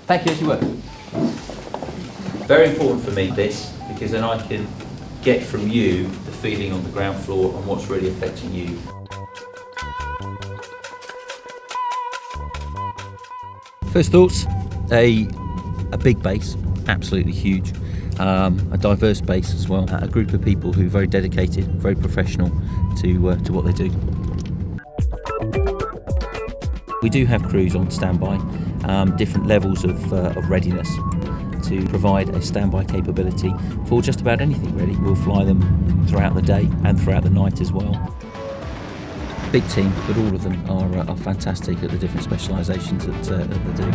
Thank you, as you were. Very important for me, this, because then I can get from you the feeling on the ground floor and what's really affecting you. First thoughts, a big base, absolutely huge. A diverse base as well, a group of people who are very dedicated, very professional to what they do. We do have crews on standby, different levels of readiness to provide a standby capability for just about anything really. We'll fly them throughout the day and throughout the night as well. Big team, but all of them are fantastic at the different specialisations that they do.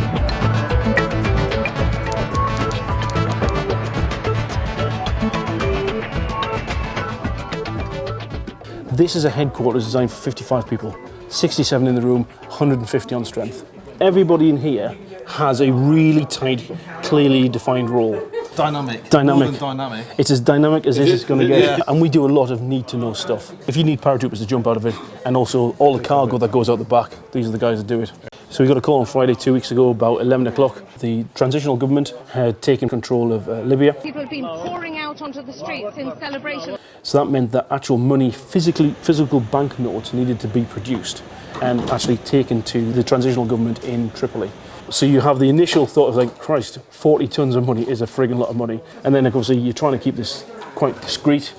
This is a headquarters designed for 55 people, 67 in the room, 150 on strength. Everybody in here has a really tight, clearly defined role. Dynamic. Dynamic. More than dynamic. It's as dynamic as this is going to get. Yeah. And we do a lot of need to know stuff. If you need paratroopers to jump out of it, and also all the cargo that goes out the back, these are the guys that do it. So we got a call on Friday 2 weeks ago about 11 o'clock. The transitional government had taken control of Libya. People have been pouring out onto the streets in celebration. So that meant that actual money, physical banknotes needed to be produced and actually taken to the transitional government in Tripoli. So you have the initial thought of like, Christ, 40 tons of money is a friggin' lot of money. And then obviously you're trying to keep this quite discreet.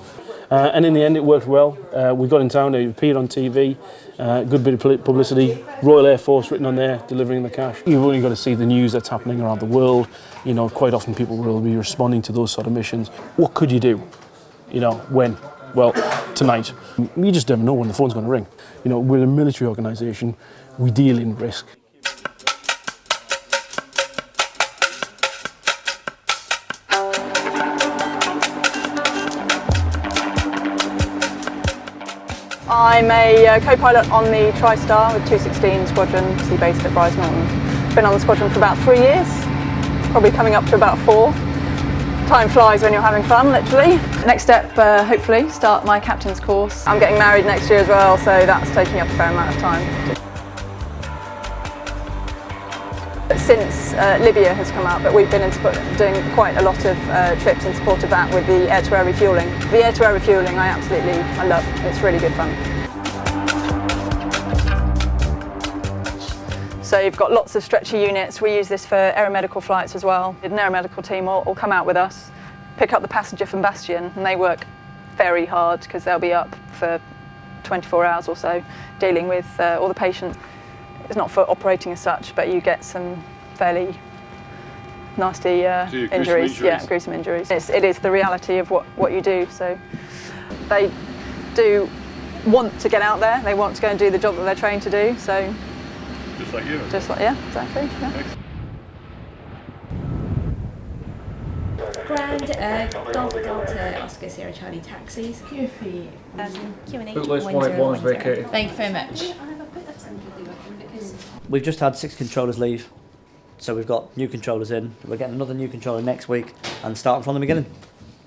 And in the end it worked well. We got in town, it appeared on TV, good bit of publicity, Royal Air Force written on there, delivering the cash. You've only got to see the news that's happening around the world. You know, quite often people will be responding to those sort of missions. What could you do? You know, when? Well, tonight. You just never know when the phone's going to ring. You know, we're a military organisation, we deal in risk. I'm a co-pilot on the TriStar with 216 Squadron, obviously based at Brize Norton. Been on the squadron for about 3 years, probably coming up to about 4. Time flies when you're having fun, literally. Next step, hopefully, start my captain's course. I'm getting married next year as well, so that's taking up a fair amount of time. Since Libya has come out, but we've been doing quite a lot of trips in support of that with the air-to-air refuelling. The air-to-air refuelling I love. It's really good fun. So you've got lots of stretcher units. We use this for aeromedical flights as well. An aeromedical team will come out with us, pick up the passenger from Bastion, and they work very hard because they'll be up for 24 hours or so dealing with all the patients. It's not for operating as such, but you get some fairly nasty injuries. Yeah, gruesome injuries. It is the reality of what you do. So they do want to get out there. They want to go and do the job that they're trained to do. So just like you. Just like, yeah, exactly. Yeah. Grand Delta Delta Oscar Sierra Charlie taxis. QFE. Q&H Bootless 181 is vacated. Thank you very much. We've just had 6 controllers leave, so we've got new controllers in. We're getting another new controller next week and starting from the beginning.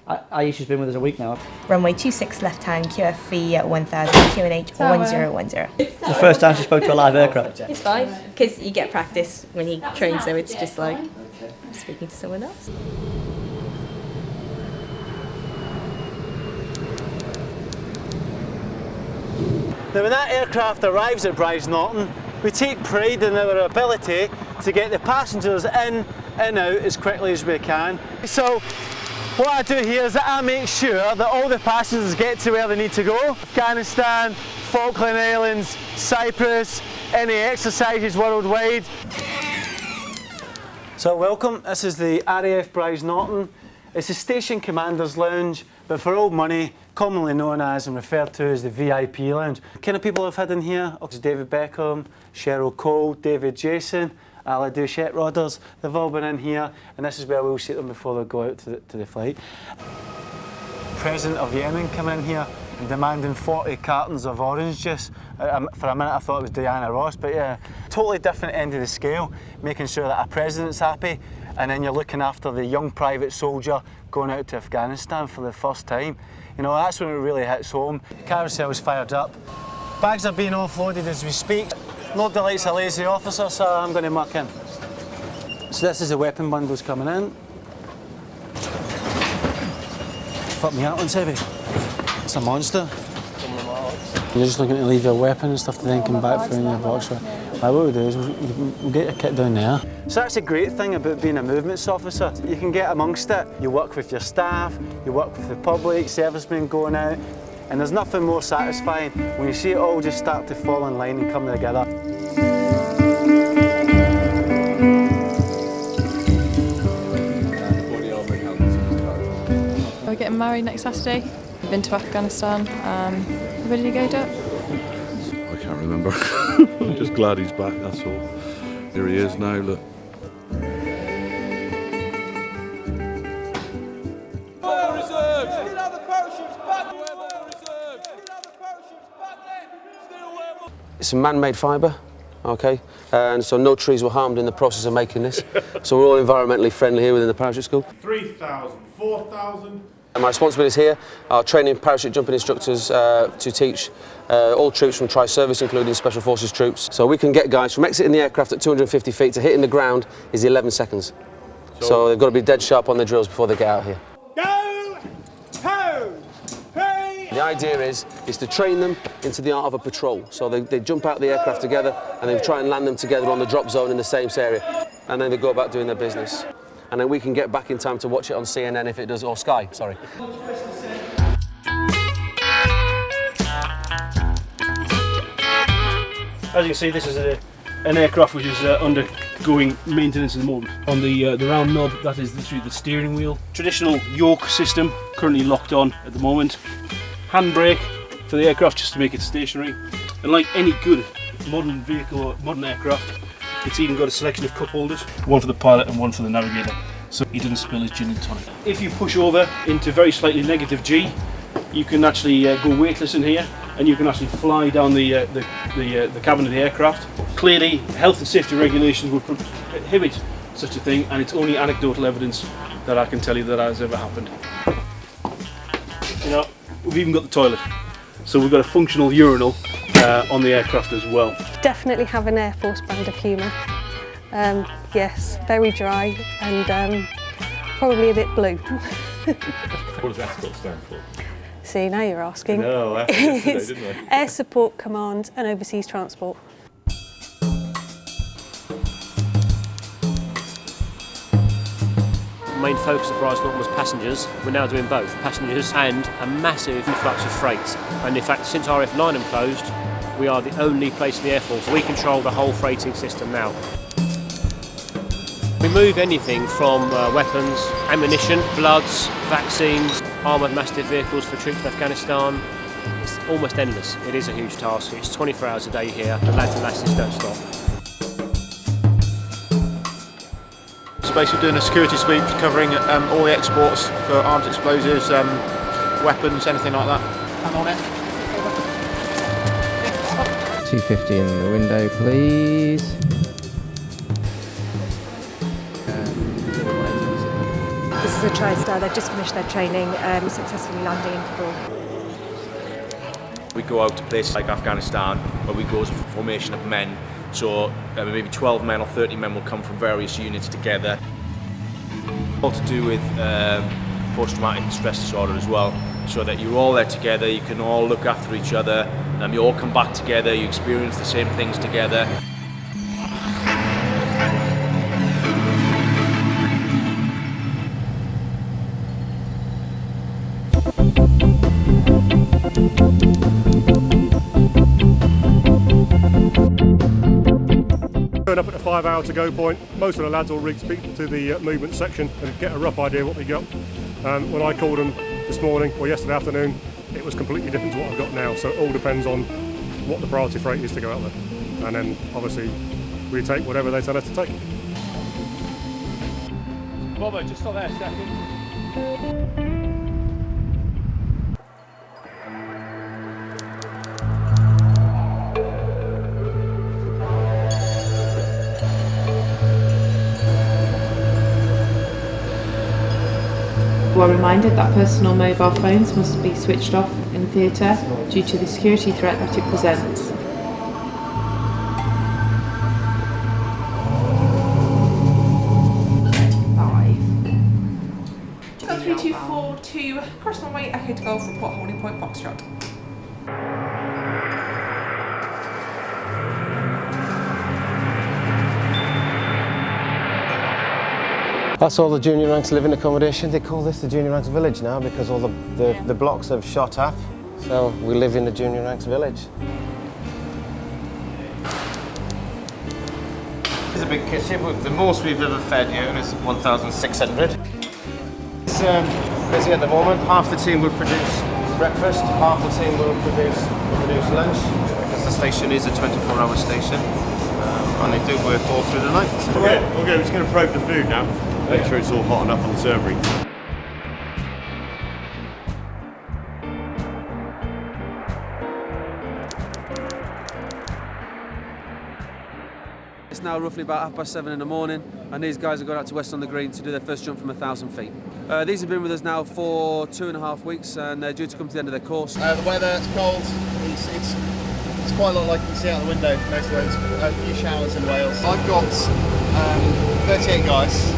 Aisha's been with us a week now. Runway 26 left hand, QFE 1000, QNH 1010. It's the first time she spoke to a live aircraft. It's fine, because you get practice when you train, so it's just like speaking to someone else. Now when that aircraft arrives at Brize Norton, we take pride in our ability to get the passengers in and out as quickly as we can. So what I do here is that I make sure that all the passengers get to where they need to go. Afghanistan, Falkland Islands, Cyprus, any exercises worldwide. So welcome, this is the RAF Brize Norton. It's the Station Commander's Lounge, but for old money, commonly known as and referred to as the VIP Lounge. The kind of people I've had in here, David Beckham, Cheryl Cole, David Jason, Ali Duchette Rodders, they've all been in here, and this is where we'll seat them before they go out to the flight. President of Yemen come in here and demanding 40 cartons of orange juice. For a minute I thought it was Diana Ross, but yeah, totally different end of the scale, making sure that our president's happy, and then you're looking after the young private soldier going out to Afghanistan for the first time. You know, that's when it really hits home. Carousel's fired up. Bags are being offloaded as we speak. No delights a lazy officer, so I'm going to muck in. So this is the weapon bundles coming in. Fuck me, that one's heavy. It's a monster. You're just looking to leave your weapon and stuff to then come back through in your box. Right, what we'll do is we'll get your kit down there. So that's a great thing about being a movements officer. You can get amongst it. You work with your staff, you work with the public, servicemen going out, and there's nothing more satisfying when you see it all just start to fall in line and come together. We're getting married next Saturday. We've been to Afghanistan. Where did he go, Dad? I can't remember. I'm just glad he's back, that's all. Here he is now, look. It's a man-made fibre, okay, and so no trees were harmed in the process of making this. So we're all environmentally friendly here within the parachute school. 3,000, 4,000. And my responsibilities here are training parachute jumping instructors to teach all troops from tri-service, including Special Forces troops. So we can get guys from exiting the aircraft at 250 feet to hitting the ground is 11 seconds. So they've got to be dead sharp on their drills before they get out here. Go! Ho! Hey! The idea is to train them into the art of a patrol. So they jump out of the aircraft together and they try and land them together on the drop zone in the same area. And then they go about doing their business. And then we can get back in time to watch it on CNN if it does, or Sky, sorry. As you can see, this is an aircraft which is undergoing maintenance at the moment. On the round knob, that is literally the steering wheel. Traditional yoke system, currently locked on at the moment. Handbrake for the aircraft just to make it stationary. And like any good modern vehicle or modern aircraft, it's even got a selection of cup holders, one for the pilot and one for the navigator, so he doesn't spill his gin and tonic. If you push over into very slightly negative G, you can actually go weightless in here, and you can actually fly down the cabin of the aircraft. Clearly, health and safety regulations would prohibit such a thing, and it's only anecdotal evidence that I can tell you that has ever happened. You know, we've even got the toilet, so we've got a functional urinal on the aircraft as well. Definitely have an Air Force brand of humour. Yes, very dry and probably a bit blue. What does ASCOT stand for? See, now you're asking. No, I asked yesterday, It's didn't I? Air Support Command and Overseas Transport. The main focus of Bryce Norton was passengers. We're now doing both, passengers and a massive influx of freight. And in fact, since RF9 closed, we are the only place in the Air Force. We control the whole freighting system now. We move anything from weapons, ammunition, bloods, vaccines, armoured massive vehicles for troops in Afghanistan. It's almost endless. It is a huge task. It's 24 hours a day here. The lads and lasses don't stop. So basically doing a security sweep covering all the exports for arms explosives, weapons, anything like that. Hang on it. 250 in the window, please. This is a TriStar. They've just finished their training, successfully landing in Kabul. We go out to places like Afghanistan where we go as a formation of men. So maybe 12 men or 30 men will come from various units together. All to do with post-traumatic stress disorder as well, so that you're all there together, you can all look after each other, you all come back together, you experience the same things together. Turn up at a 5-hour to-go point. Most of the lads will speak to the movement section and get a rough idea of what they got. When I called them this morning or yesterday afternoon, it was completely different to what I've got now. So it all depends on what the priority freight is to go out there. And then obviously we take whatever they tell us to take. Bobo, just stop there a second. We're reminded that personal mobile phones must be switched off in theatre due to the security threat that it presents. to cross runway, Echo to Golf, report holding point Foxtrot. That's all the junior ranks living accommodation. They call this the junior ranks village now because all the blocks have shot up. So we live in the junior ranks village. It's a big kitchen. The most we've ever fed here is 1,600. It's busy at the moment. Half the team will produce breakfast, half the team will produce lunch because the station is a 24-hour station and they do work all through the night. Okay, we're just going to probe the food now. Make sure it's all hot enough on the servery. It's now roughly about 7:30 in the morning, and these guys are going out to West on the Green to do their first jump from 1,000 feet. These have been with us now for 2.5 weeks, and they're due to come to the end of their course. The weather, it's cold, it's quite a lot like you can see out the window. Most of those, a few showers in Wales. I've got 38 guys.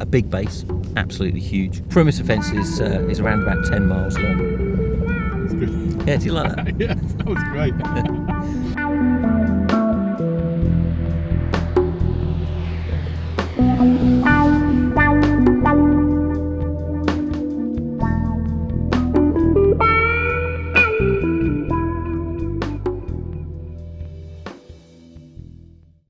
A big base, absolutely huge. Perimeter fence is around about 10 miles long. That's good. Yeah, do you like that? Yeah, that was great.